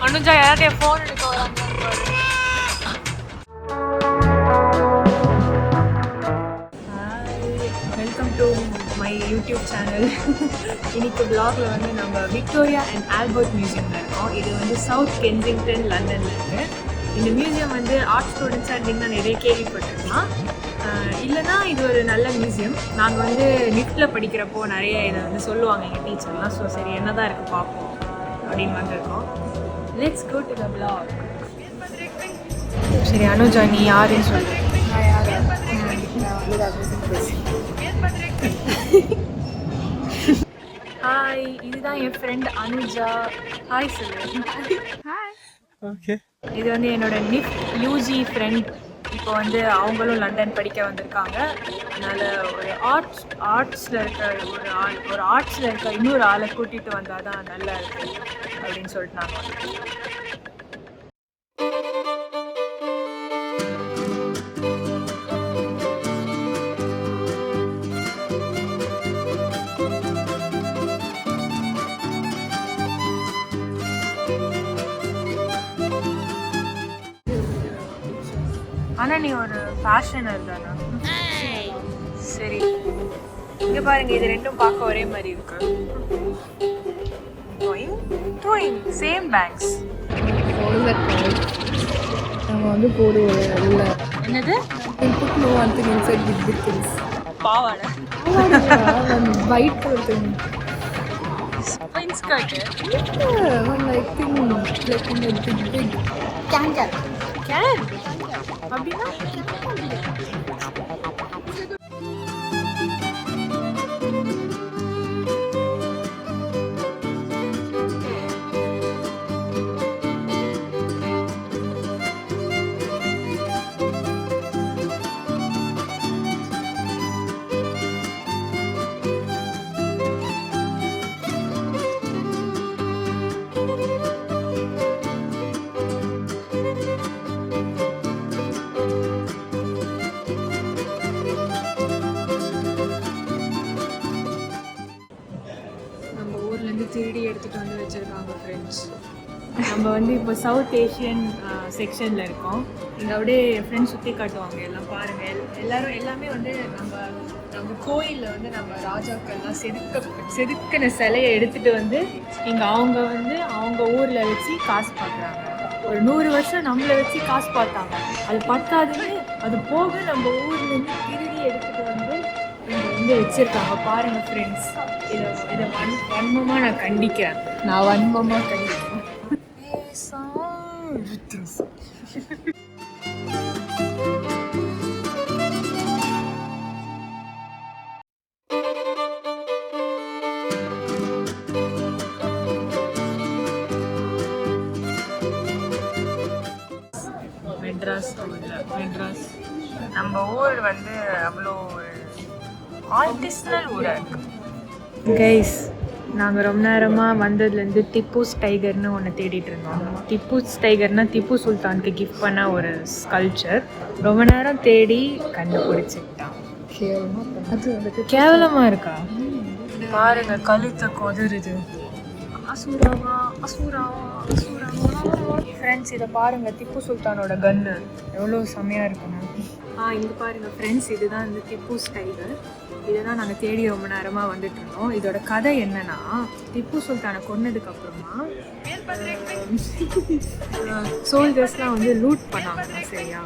அனுஜா யார்கிட்ட ஃபோன் எடுக்க வராங்க. Welcome to my YouTube channel. இன்னைக்கு பிளாகில் வந்து நம்ம விக்டோரியா அண்ட் ஆல்பர்ட் மியூசியமில் இருக்கோம். இது வந்து சவுத் கென்சிங்டன் லண்டனில் இருக்குது. இந்த மியூசியம் வந்து ஆர்ட் ஸ்டூடெண்ட்ஸாக இருந்தீங்கன்னா நிறைய கேள்விப்பட்டிருக்கலாம். இல்லைனா இது ஒரு நல்ல மியூசியம். நாங்கள் வந்து நிஃப்டில் படிக்கிறப்போ நிறைய இதை வந்து சொல்லுவாங்க எங்கள் டீச்சர்லாம். ஸோ சரி என்ன தான் இருக்குது பார்ப்போம் அப்படின்னு வந்திருக்கோம். Let's go to the vlog. சரி அனுஜா, நீ யாருன்னு சொல்லு. ஹாய், இதுதான் என் ஃப்ரெண்ட் அனுஜா. ஹாய் சொல்லு. ஹாய். ஓகே. இது வந்து என்னோட நிஃப்ட் யூஜி ஃப்ரெண்ட். இப்போ வந்து அவங்களும் லண்டன் படிக்க வந்திருக்காங்க. அதனால் ஒரு ஆர்ட்ஸில் இருக்க ஒரு ஆர்ட்ஸில் இருக்க இன்னொரு ஆளை கூட்டிகிட்டு வந்தால் தான் நல்லா இருக்கும் அப்படின்னு சொல்லிட்டு நாங்கள் வந்து ஆனால் நீ ஒரு ஃபேஷனர் தானே? சரி, இங்கே பாருங்க, இது ரெண்டும் பார்க்க ஒரே மாதிரி இருக்கு. Same banks. நம்ம வந்து போடுவோம். இல்லை என்னது? பாவாடை ஒயிட் கலர் ஸ்கர்ட். கேன் அப்படின்னா திருடி எடுத்துகிட்டு வந்து வச்சுருக்காங்க ஃப்ரெண்ட்ஸ். நம்ம வந்து இப்போ சவுத் ஏஷியன் செக்ஷனில் இருக்கோம். இங்கே அப்படியே ஃப்ரெண்ட்ஸ் சுற்றி காட்டுவாங்க. எல்லாம் பாருங்கள், எல்லாமே வந்து நம்ம கோயிலில் வந்து நம்ம ராஜாக்கள்லாம் செதுக்கின சிலையை எடுத்துகிட்டு வந்து இங்கே அவங்க ஊரில் வச்சு காசு பார்க்குறாங்க. ஒரு 100 வருஷம் நம்மளை வச்சு காசு பார்த்தாங்க. அது பத்தாதுன்னு அது போக நம்ம ஊர்லேருந்து திருடி எடுத்துகிட்டு வந்து இங்கே வந்து வச்சுருக்காங்க. பாருங்கள் ஃப்ரெண்ட்ஸ், இதை வன்மமாக நான் கண்டிக்கிறேன். மெட்ராஸ் நம்ம ஊர் வந்து அவ்வளோ ஆர்டிஸ்னல் ஊராக இருக்கு. கைஸ், நாங்கள் ரொம்ப நேரமாக வந்ததுலேருந்து டிப்பூஸ் டைகர்னு ஒன்று தேடிட்டு இருந்தோம். டிப்பூஸ் டைகர்னால் திப்பு சுல்தானுக்கு கிஃப்ட் பண்ண ஒரு ஸ்கல்ச்சர். ரொம்ப நேரம் தேடி கண்டுபிடிச்சிக்கிட்டான். கேவலமாக இருக்கா பாருங்க, கழுத்தை கொதிருது. அசூராவா ஃப்ரெண்ட்ஸ், இதை பாருங்கள், திப்பு சுல்தானோட கன்னு எவ்வளோ செம்மையாக இருக்குன்னு. இங்கே பாருங்கள் ஃப்ரெண்ட்ஸ், இதுதான் இந்த டிப்பூஸ் டைகர். இதை தான் நாங்கள் தேடி ரொம்ப நேரமாக வந்துட்டு இருந்தோம். இதோட கதை என்னன்னா, திப்பு சுல்தானை கொன்னதுக்கப்புறமா சோல்ஜர்ஸ்லாம் வந்து லூட் பண்ணாங்க. சரியா,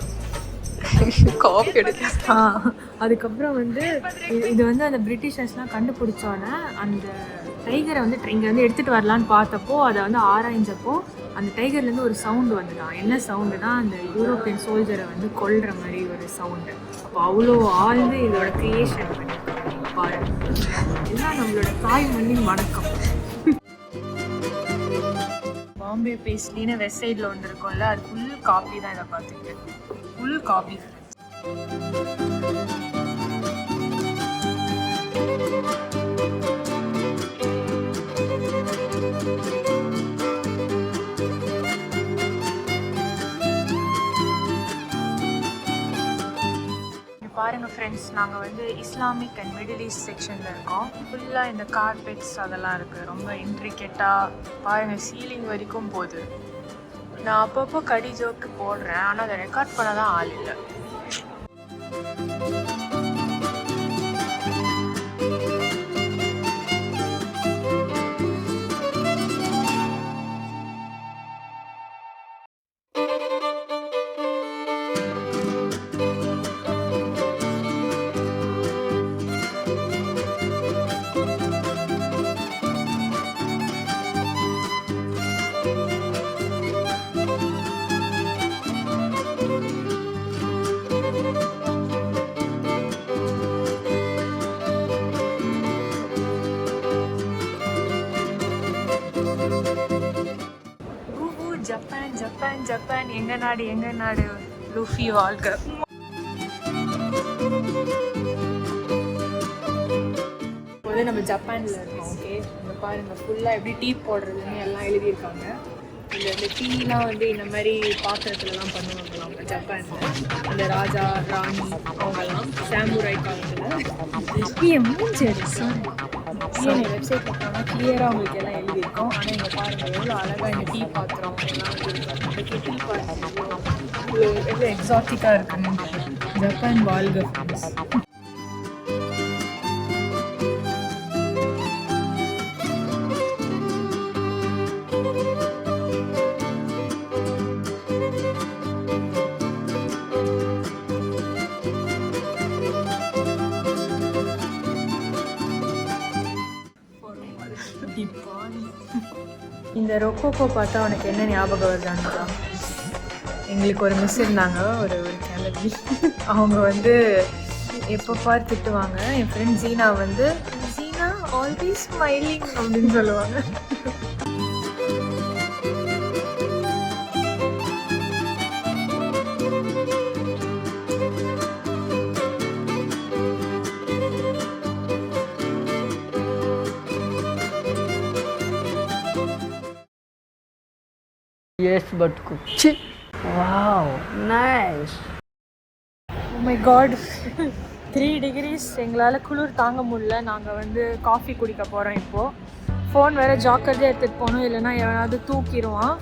காப்பி எடுக்க. அதுக்கப்புறம் வந்து இது வந்து அந்த பிரிட்டிஷர்ஸ்லாம் கண்டுபிடிச்சோன்னே அந்த டைகரை வந்து இங்கே வந்து எடுத்துகிட்டு வரலான்னு பார்த்தப்போ அதை வந்து ஆராய்ஞ்சப்போ அந்த டைகர்லேருந்து ஒரு சவுண்டு வந்துதான். என்ன சவுண்டுனா அந்த யூரோப்பியன் சோல்ஜரை வந்து கொல்ற மாதிரி ஒரு சவுண்டு. அப்போ அவ்வளோ ஆழ்ந்து இதோட க்ரியேஷன் பண்ணியிருக்காங்க பாருங்க. எல்லாம் நம்மளோட தாய் மண்ணின் வணக்கம். பாம்பே பேஸ்ட்லின்னு வெஸ்ட் சைடில் ஒன்று இருக்கும்ல, அது ஃபுல் காப்பி தான். இதை பார்த்துட்டு ஃபுல் காப்பி. பாருங்கள் ஃப்ரெண்ட்ஸ், நாங்கள் வந்து இஸ்லாமிக் அண்ட் மிடில் ஈஸ்ட் செக்ஷனில் இருக்கோம். ஃபுல்லாக இந்த கார்பெட்ஸ் அதெல்லாம் இருக்குது. ரொம்ப இன்ட்ரிகேட்டாக பாருங்கள், சீலிங் வரைக்கும் போகுது. நான் அப்பப்போ கடி ஜோக்கு போடுறேன், ஆனால் அதை ரெக்கார்ட் பண்ண தான் ஆள் இல்லை. ஜப்பான் ஜப்பான் ஜப்பான், எங்க நாடு லூஃபி வாழ்க்கை. இப்போதே நம்ம ஜப்பானில் இருக்கோம். ஓகே, இங்கே பாருங்கள் ஃபுல்லாக எப்படி டீ போடுறதுன்னு எல்லாம் எழுதியிருக்காங்க. இந்த டீலாம் வந்து இந்த மாதிரி பாத்திரத்துலலாம் பண்ணுவாங்களாம் ஜப்பானில். அந்த ராஜா ராணி அவங்கெல்லாம் சாமுராய் காலத்தில். மூஞ்சேரி சாரி வெப்சைட்டில் போனால் கிளியராக அவங்களுக்கு எல்லாம் எழுதியிருக்கோம். ஆனால் இங்கே பாருங்கள் எவ்வளோ அழகாக இந்த டீ பாத்திரம் எல்லாம் வந்து டீ பாத்திரம் எவ்வளோ எக்ஸாட்டிக்காக இருக்குன்னு. ஜப்பான் வாழ்க. இந்த ரொக்கோக்கோ பார்த்தா உனக்கு என்ன ஞாபகம் வருதான்னு. எங்களுக்கு ஒரு மிஸ் இருந்தாங்க, ஒரு கிளம்பி. அவங்க வந்து எப்போ பார் திட்டுவாங்க. என் ஃப்ரெண்ட் ஜீனா வந்து ஜீனா ஆல்வேஸ் ஸ்மைலிங் அப்படின்னு சொல்லுவாங்க. Yes, but cook. Wow, nice. Oh my god, 3 degrees. எங்களால் குளிர் தாங்க முடியல. நாங்கள் வந்து காஃபி குடிக்க போகிறோம் இப்போது. ஃபோன் வேறு ஜாக்கிரதையாக எடுத்துகிட்டு போகணும், இல்லைன்னா எவனாவது தூக்கிடுவான்.